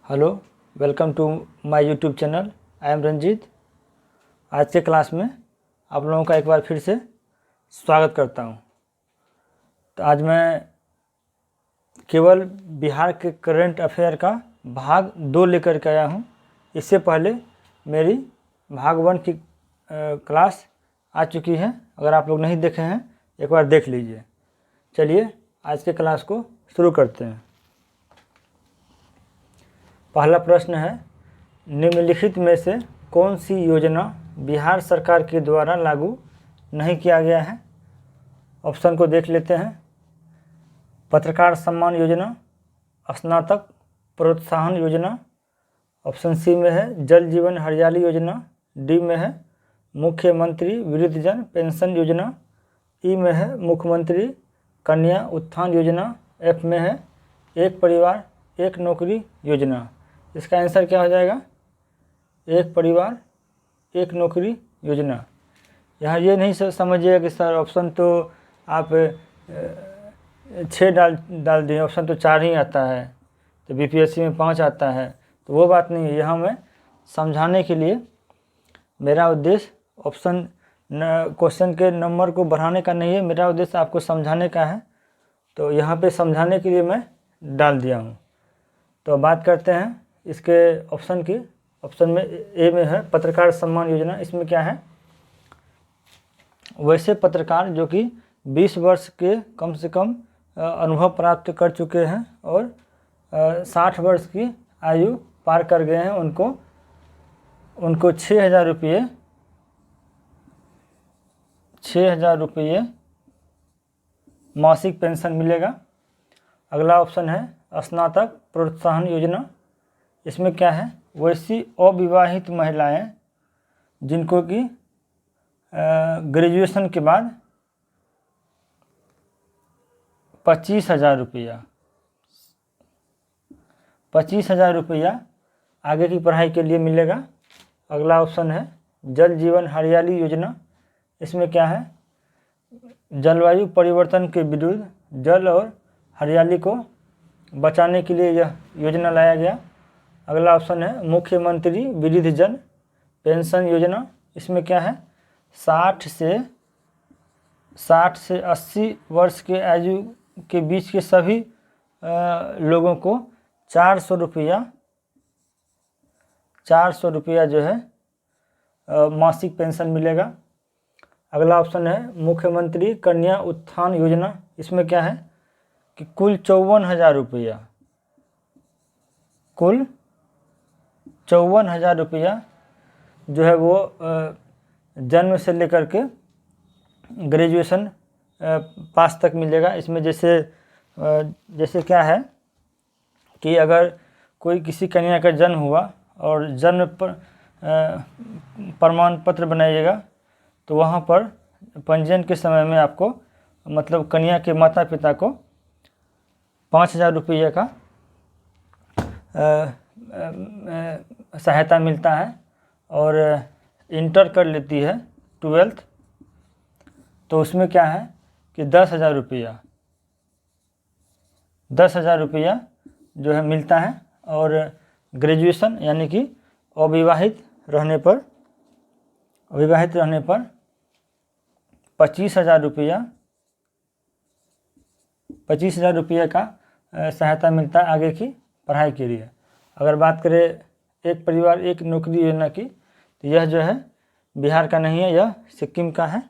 Hello, welcome to my YouTube channel. I am Ranjit. आज के class में आप लोगों का एक बार फिर से स्वागत करता हूं। तो आज मैं केवल बिहार के करंट अफेयर का भाग 2 लेकर के आया हूं। इससे पहले मेरी भाग 1 की क्लास आ चुकी है। अगर आप लोग नहीं देखे हैं एक बार देख लीजिए। चलिए आज के क्लास को शुरू करते हैं। पहला प्रश्न है, निम्नलिखित में से कौन सी योजना बिहार सरकार के द्वारा लागू नहीं किया गया है? ऑप्शन को देख लेते हैं। पत्रकार सम्मान योजना, स्नातक प्रोत्साहन योजना, ऑप्शन सी में है जल जीवन हरियाली योजना, डी में है मुख्यमंत्री वृद्धजन पेंशन योजना, ई में है मुख्यमंत्री कन्या उत्थान योजना, एफ में है एक परिवार एक नौकरी योजना। इसका आंसर क्या हो जाएगा? एक परिवार एक नौकरी योजना। यहाँ ये नहीं समझिएगा कि सर ऑप्शन तो आप 6 डाल दिए, ऑप्शन तो 4 ही आता है, तो बीपीएससी में 5 आता है, तो वो बात नहीं है। यहाँ मैं समझाने के लिए, मेरा उद्देश्य ऑप्शन क्वेश्चन के नंबर को बढ़ाने का नहीं है, मेरा उद्देश्य आपको समझाने का है। तो यहाँ पे समझाने के लिए मैं डाल दिया हूँ। तो बात करते हैं इसके ऑप्शन की। ऑप्शन में ए में है पत्रकार सम्मान योजना। इसमें क्या है? वैसे पत्रकार जो कि 20 वर्ष के कम से कम अनुभव प्राप्त कर चुके हैं और 60 वर्ष की आयु पार कर गए हैं, उनको 6,000 रुपये मासिक पेंशन मिलेगा। अगला ऑप्शन है स्नातक प्रोत्साहन योजना। इसमें क्या है? वैसी अविवाहित महिलाएं जिनको कि ग्रेजुएशन के बाद 25,000 रुपया आगे की पढ़ाई के लिए मिलेगा। अगला ऑप्शन है जल जीवन हरियाली योजना। इसमें क्या है? जलवायु परिवर्तन के विरुद्ध जल और हरियाली को बचाने के लिए यह योजना लाया गया। अगला ऑप्शन है मुख्यमंत्री वृद्धजन पेंशन योजना। इसमें क्या है? 60 से 80 वर्ष के आयु के बीच के सभी लोगों को 400 रुपया जो है मासिक पेंशन मिलेगा। अगला ऑप्शन है मुख्यमंत्री कन्या उत्थान योजना। इसमें क्या है कि कुल 54,000 रुपया, कुल 54,000 रुपया जो है वो जन्म से लेकर के ग्रेजुएशन पास तक मिलेगा। इसमें जैसे क्या है कि अगर कोई किसी कन्या का जन्म हुआ और जन्म पर प्रमाण पत्र बनाइएगा, तो वहाँ पर पंजीयन के समय में आपको मतलब कन्या के माता पिता को 5,000 रुपये का सहायता मिलता है। और इंटर कर लेती है 12th, तो उसमें क्या है कि 10,000 रुपया जो है मिलता है। और ग्रेजुएशन यानी कि अविवाहित रहने पर 25,000 रुपया का सहायता मिलता है आगे की पढ़ाई के लिए। अगर बात करें एक परिवार एक नौकरी योजना की, तो यह जो है बिहार का नहीं है, यह सिक्किम का है।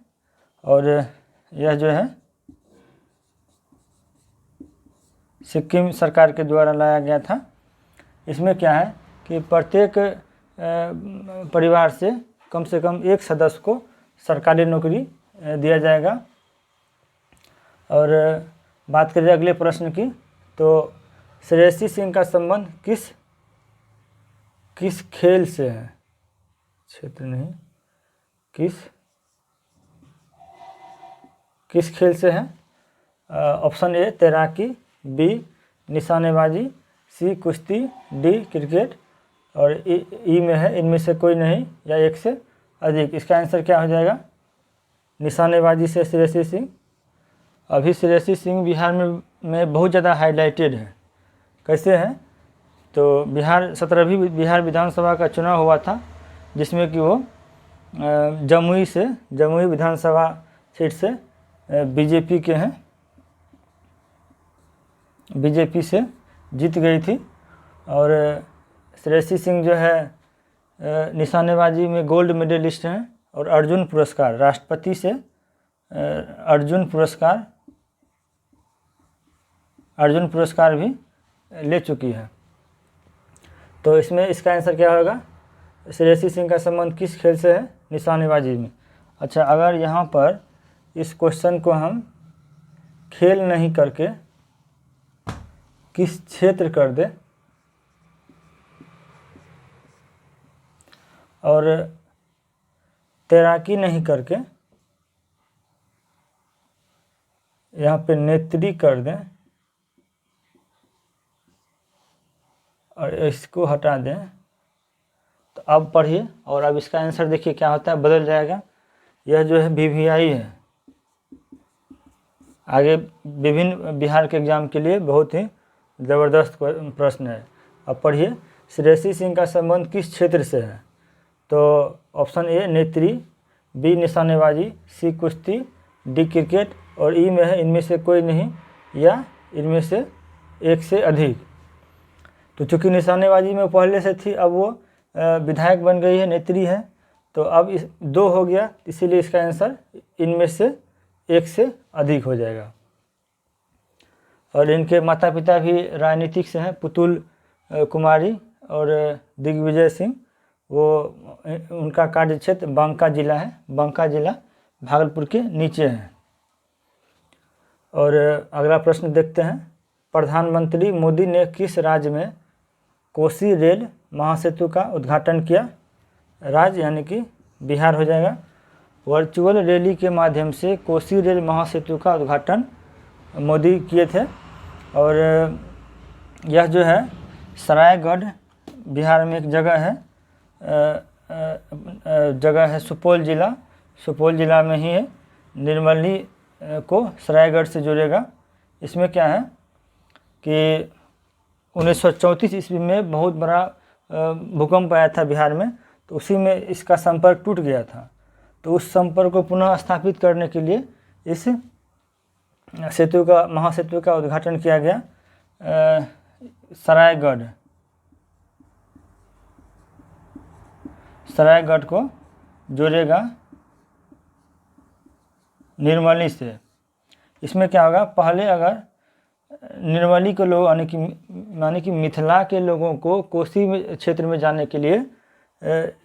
और यह जो है सिक्किम सरकार के द्वारा लाया गया था। इसमें क्या है कि प्रत्येक परिवार से कम एक सदस्य को सरकारी नौकरी दिया जाएगा। और बात करें अगले प्रश्न की, तो श्रेयसी सिंह का संबंध किस खेल से है? क्षेत्र नहीं, किस खेल से है? ऑप्शन ए तैराकी, बी निशानेबाजी, सी कुश्ती, डी क्रिकेट, और ई में है इनमें से कोई नहीं या एक से अधिक। इसका आंसर क्या हो जाएगा? निशानेबाजी से श्रेयसी सिंह। अभी श्रेयसी सिंह बिहार में बहुत ज़्यादा हाईलाइटेड है। कैसे है? तो 17वीं बिहार विधानसभा का चुनाव हुआ था, जिसमें कि वो जमुई विधानसभा सीट से बीजेपी के हैं, बीजेपी से जीत गई थी। और श्रेयसी सिंह जो है निशानेबाजी में गोल्ड मेडलिस्ट हैं और अर्जुन पुरस्कार, राष्ट्रपति से अर्जुन पुरस्कार भी ले चुकी है। तो इसमें इसका आंसर क्या होगा? श्रेयसी सिंह का संबंध किस खेल से है? निशानेबाजी में। अच्छा, अगर यहाँ पर इस क्वेश्चन को हम खेल नहीं करके किस क्षेत्र कर दे और तैराकी नहीं करके यहाँ पे नेत्री कर दें और इसको हटा दें, तो अब पढ़िए और अब इसका आंसर देखिए क्या होता है, बदल जाएगा। यह जो है BVI है। आगे विभिन्न बिहार के एग्जाम के लिए बहुत ही ज़बरदस्त प्रश्न है। अब पढ़िए, श्रेयसी सिंह का संबंध किस क्षेत्र से है? तो ऑप्शन ए नेत्री, बी निशानेबाजी, सी कुश्ती, डी क्रिकेट और ई में है इनमें से कोई नहीं या इनमें से एक से अधिक। तो चूँकि निशानेबाजी में पहले से थी, अब वो विधायक बन गई है, नेत्री है, तो अब इस 2 हो गया, इसीलिए इसका आंसर इनमें से एक से अधिक हो जाएगा। और इनके माता पिता भी राजनीतिक से हैं, पुतुल कुमारी और दिग्विजय सिंह। वो उनका कार्य क्षेत्र बांका जिला है, बांका जिला भागलपुर के नीचे है। और अगला प्रश्न देखते हैं, प्रधानमंत्री मोदी ने किस राज्य में कोसी रेल महासेतु का उद्घाटन किया? राज्य यानी कि बिहार हो जाएगा। वर्चुअल रैली के माध्यम से कोसी रेल महासेतु का उद्घाटन मोदी किए थे। और यह जो है सरायगढ़ बिहार में एक जगह है सुपौल जिला में ही है। निर्मली को सरायगढ़ से जोड़ेगा। इसमें क्या है कि 1934 ईस्वी में बहुत बड़ा भूकंप आया था बिहार में, तो उसी में इसका संपर्क टूट गया था। तो उस संपर्क को पुनः स्थापित करने के लिए इस महासेतु का उद्घाटन किया गया। सरायगढ़ को जोड़ेगा निर्मली से। इसमें क्या होगा, पहले अगर निर्मली के लोग यानी कि मिथिला के लोगों को कोसी क्षेत्र में जाने के लिए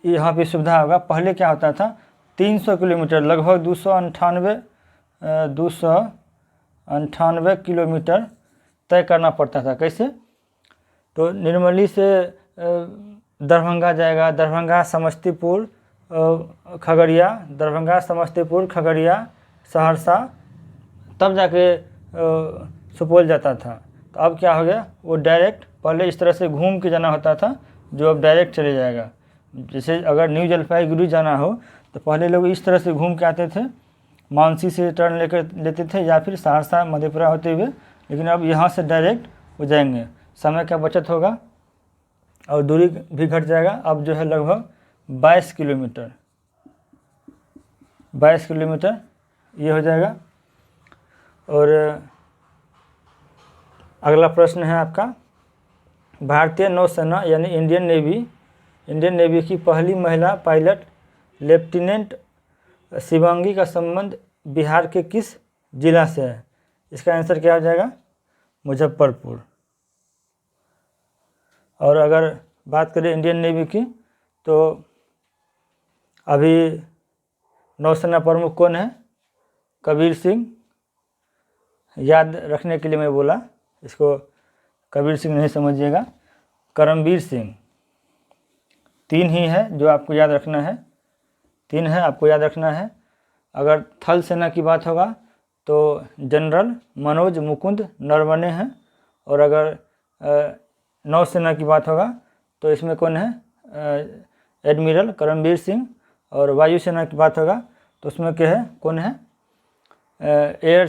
यहाँ पे सुविधा होगा। पहले क्या होता था, 300 किलोमीटर लगभग 298 किलोमीटर तय करना पड़ता था। कैसे? तो निर्मली से दरभंगा जाएगा, दरभंगा समस्तीपुर खगड़िया सहरसा, तब जाके सुपौल जाता था। तो अब क्या हो गया, वो डायरेक्ट पहले इस तरह से घूम के जाना होता था, जो अब डायरेक्ट चले जाएगा। जैसे अगर न्यू जलपाईगुड़ी जाना हो तो पहले लोग इस तरह से घूम के आते थे, मानसी से टर्न लेते थे या फिर सहरसा मधेपुरा होते हुए, लेकिन अब यहाँ से डायरेक्ट हो जाएंगे। समय का बचत होगा और दूरी भी घट जाएगा। अब जो है लगभग 22 किलोमीटर ये हो जाएगा। और अगला प्रश्न है आपका, भारतीय नौसेना यानी इंडियन नेवी की पहली महिला पायलट लेफ्टिनेंट शिवांगी का संबंध बिहार के किस जिला से है? इसका आंसर क्या हो जाएगा? मुजफ्फरपुर। और अगर बात करें इंडियन नेवी की, तो अभी नौसेना प्रमुख कौन है? कबीर सिंह। याद रखने के लिए मैं बोला, इसको कबीर सिंह नहीं समझिएगा, करमबीर सिंह। 3 ही है जो आपको याद रखना है, 3 है आपको याद रखना है। अगर थल सेना की बात होगा तो जनरल मनोज मुकुंद नरवणे हैं। और अगर नौसेना की बात होगा तो इसमें कौन है? एडमिरल करमबीर सिंह। और वायुसेना की बात होगा तो उसमें क्या है, कौन है? Air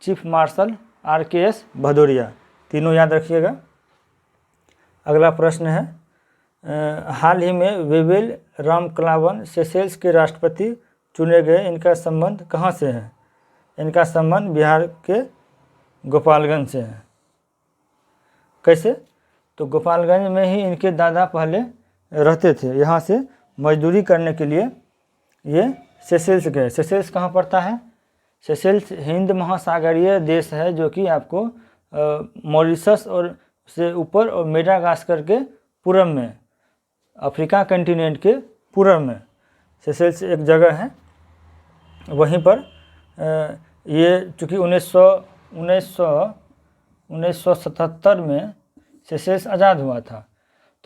chief marshal RKS Bhadauria. तीनों याद रखिएगा। अगला प्रश्न है हाल ही में वेवेल रामकलावन सेशेल्स के राष्ट्रपति चुने गए, इनका संबंध कहाँ से है? इनका संबंध बिहार के गोपालगंज से है। कैसे? तो गोपालगंज में ही इनके दादा पहले रहते थे, यहाँ से मजदूरी करने के लिए ये सेशेल्स गए। सेशेल्स कहाँ पड़ता है? सेशेल्स हिंद महासागरीय देश है जो कि आपको मॉरिशस और से ऊपर और मेडागास्कर के पूरब में, अफ्रीका कंटिनेंट के पूरब में सेशेल्स एक जगह है। वहीं पर ये चूँकि 1977 में सेशेल्स आज़ाद हुआ था,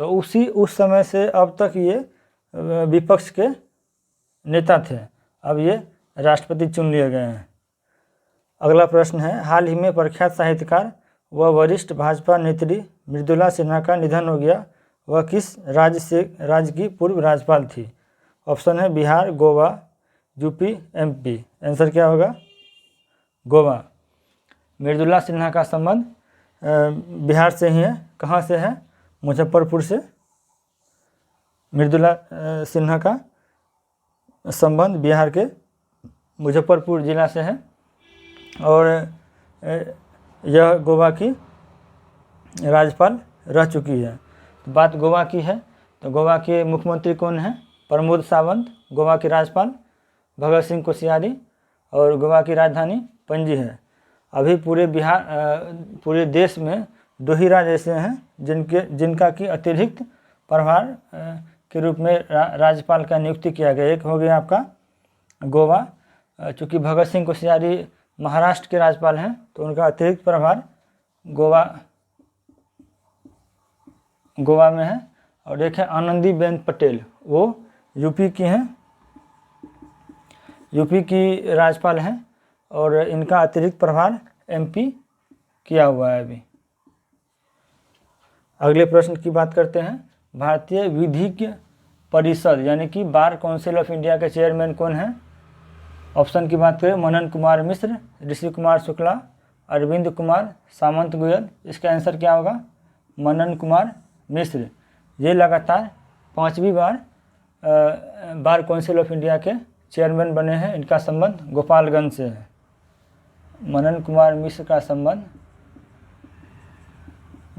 तो उस समय से अब तक ये विपक्ष के नेता थे। अब ये राष्ट्रपति चुन लिए गए हैं। अगला प्रश्न है हाल ही में प्रख्यात साहित्यकार व वरिष्ठ भाजपा नेत्री मृदुला सिन्हा का निधन हो गया, वह किस राज्य की पूर्व राज्यपाल थी? ऑप्शन है Bihar, Goa, UP, MP. Answer क्या होगा? गोवा। मृदुला सिन्हा का संबंध बिहार से ही है। कहाँ से है? मुजफ्फरपुर से मृदुला सिन्हा का संबंध बिहार के मुजफ्फरपुर जिला से है और यह गोवा की राज्यपाल रह चुकी है। तो बात गोवा की है, तो गोवा के मुख्यमंत्री कौन है? प्रमोद सावंत। गोवा के राज्यपाल भगत सिंह कोश्यारी और गोवा की राजधानी पणजी है। अभी पूरे देश में 2 ही राज्य ऐसे हैं जिनका की अतिरिक्त प्रभार के रूप में राज्यपाल का नियुक्ति किया गया। एक हो गया आपका गोवा, चूँकि भगत सिंह कोश्यारी महाराष्ट्र के राज्यपाल हैं तो उनका अतिरिक्त प्रभार गोवा में है। और एक है आनंदीबेन पटेल, वो यूपी की हैं, यूपी की राज्यपाल हैं और इनका अतिरिक्त प्रभार एमपी किया हुआ है अभी। अगले प्रश्न की बात करते हैं। भारतीय विधिज्ञ परिषद यानी कि बार काउंसिल ऑफ इंडिया के चेयरमैन कौन है? ऑप्शन की बात करें मनन कुमार मिश्र, ऋषि कुमार शुक्ला, अरविंद कुमार, सामंत गोयल। इसका आंसर क्या होगा? मनन कुमार मिश्र। ये लगातार 5वीं बार बार काउंसिल ऑफ इंडिया के चेयरमैन बने हैं। इनका संबंध गोपालगंज से है। मनन कुमार मिश्र का संबंध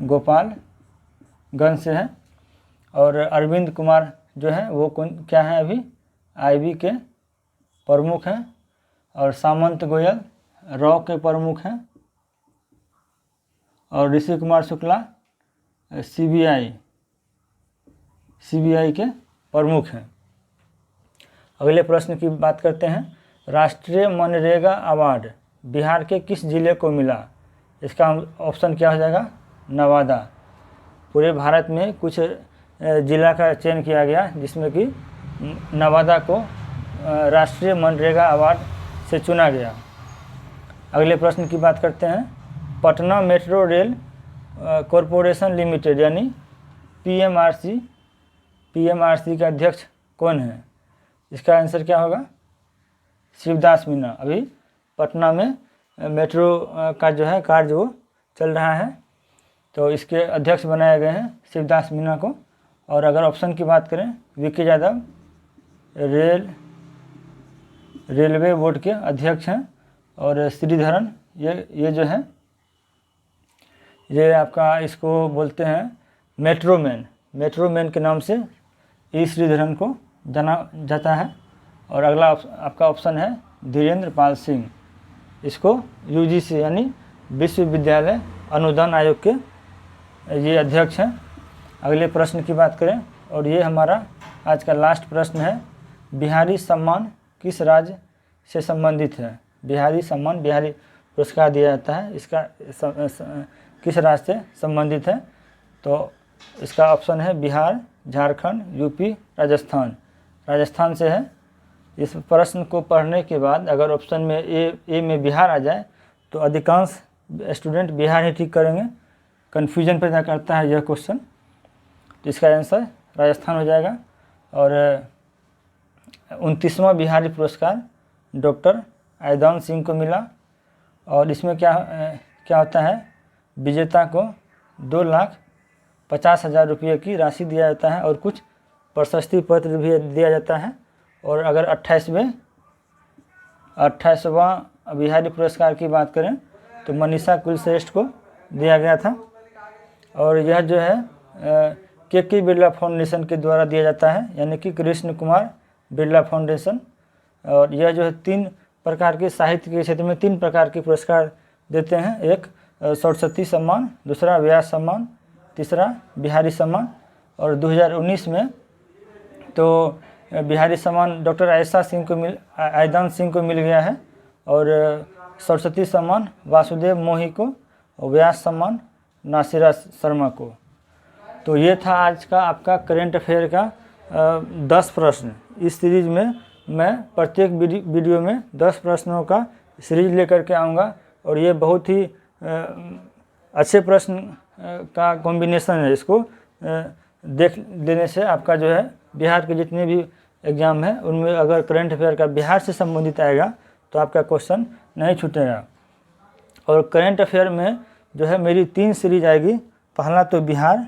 गोपालगंज से है और अरविंद कुमार जो है वो क्या है? अभी आईबी के प्रमुख हैं और सामंत गोयल रॉ के प्रमुख हैं और ऋषि कुमार शुक्ला सीबीआई के प्रमुख हैं। अगले प्रश्न की बात करते हैं। राष्ट्रीय मनरेगा अवार्ड बिहार के किस जिले को मिला? इसका ऑप्शन क्या हो जाएगा? नवादा। पूरे भारत में कुछ जिला का चयन किया गया जिसमें कि नवादा को राष्ट्रीय मनरेगा अवार्ड से चुना गया। अगले प्रश्न की बात करते हैं। Patna metro rail corporation limited यानी पीएमआरसी का अध्यक्ष कौन है? इसका आंसर क्या होगा? शिवदास मीना। अभी पटना में मेट्रो का जो है कार्य वो चल रहा है तो इसके अध्यक्ष बनाए गए हैं शिवदास मीना को। और अगर ऑप्शन की बात करें वीके यादव रेलवे बोर्ड के अध्यक्ष हैं और श्रीधरन ये जो है ये आपका इसको बोलते हैं मेट्रोमैन के नाम से ई श्रीधरन को जाना जाता है। और अगला आपका ऑप्शन है धीरेन्द्र पाल सिंह। इसको यूजीसी यानी विश्वविद्यालय अनुदान आयोग के ये अध्यक्ष हैं। अगले प्रश्न की बात करें और ये हमारा आज का लास्ट प्रश्न है। बिहारी सम्मान किस राज्य से संबंधित है? बिहारी सम्मान बिहारी पुरस्कार दिया जाता है, इसका किस राज्य से संबंधित है? तो इसका ऑप्शन है बिहार, झारखंड, यूपी, राजस्थान से है। इस प्रश्न को पढ़ने के बाद अगर ऑप्शन में ए में बिहार आ जाए तो अधिकांश स्टूडेंट बिहार ही ठीक करेंगे। कन्फ्यूजन पैदा करता है यह क्वेश्चन, तो इसका आंसर राजस्थान हो जाएगा। और 29वां बिहारी पुरस्कार डॉक्टर आयदान सिंह को मिला और इसमें क्या होता है? विजेता को 2 लाख 50,000 रुपये की राशि दिया जाता है और कुछ प्रशस्ति पत्र भी दिया जाता है। और अगर 28वां बिहारी पुरस्कार की बात करें तो मनीषा कुलश्रेष्ठ को दिया गया था। और यह जो है के बिरला फाउंडेशन के द्वारा दिया जाता है, यानी कि कृष्ण कुमार बिरला फाउंडेशन। और यह जो है 3 प्रकार के साहित्य के क्षेत्र में 3 प्रकार के पुरस्कार देते हैं। एक सरस्वती सम्मान, दूसरा व्यास सम्मान, तीसरा बिहारी सम्मान। और 2019 में तो बिहारी सम्मान डॉक्टर आयदान सिंह को मिल गया है, और सरस्वती सम्मान वासुदेव मोही को, और व्यास सम्मान नासिरा शर्मा को। तो ये था आज का आपका करेंट अफेयर का 10 प्रश्न। इस सीरीज़ में मैं प्रत्येक वीडियो में 10 प्रश्नों का सीरीज लेकर के आऊँगा, और ये बहुत ही अच्छे प्रश्न का कॉम्बिनेशन है। इसको देख लेने से आपका जो है बिहार के जितने भी एग्ज़ाम है उनमें अगर करंट अफेयर का बिहार से संबंधित आएगा तो आपका क्वेश्चन नहीं छूटेगा। और करंट अफेयर में जो है मेरी 3 सीरीज आएगी। पहला तो बिहार,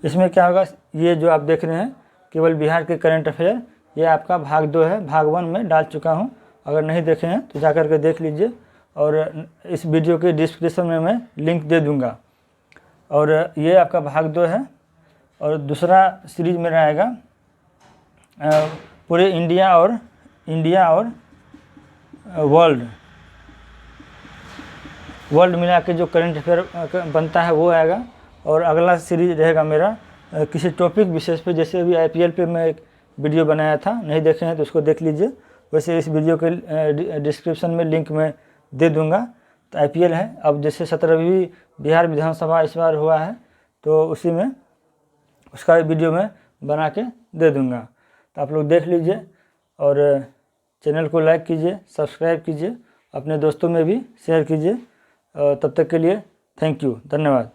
इसमें क्या होगा, ये जो आप देख रहे हैं केवल बिहार के करंट अफेयर, ये आपका भाग 2 है। भाग 1 में डाल चुका हूँ, अगर नहीं देखे हैं तो जाकर के देख लीजिए, और इस वीडियो के डिस्क्रिप्शन में मैं लिंक दे दूँगा। और ये आपका भाग 2 है। और दूसरा सीरीज मेरा आएगा पूरे इंडिया और वर्ल्ड मिला के जो करंट अफेयर बनता है वो आएगा। और अगला सीरीज रहेगा मेरा किसी टॉपिक विशेष पे, जैसे अभी IPL पे मैं एक वीडियो बनाया था, नहीं देखे हैं तो उसको देख लीजिए। वैसे इस वीडियो के डिस्क्रिप्शन में लिंक मैं दे दूंगा। तो IPL है, अब जैसे 17वीं बिहार विधानसभा इस बार हुआ है तो उसी में उसका वीडियो मैं बना के दे दूंगा, तो आप लोग देख लीजिए। और चैनल को लाइक कीजिए, सब्सक्राइब कीजिए, अपने दोस्तों में भी शेयर कीजिए। तब तक के लिए थैंक यू, धन्यवाद।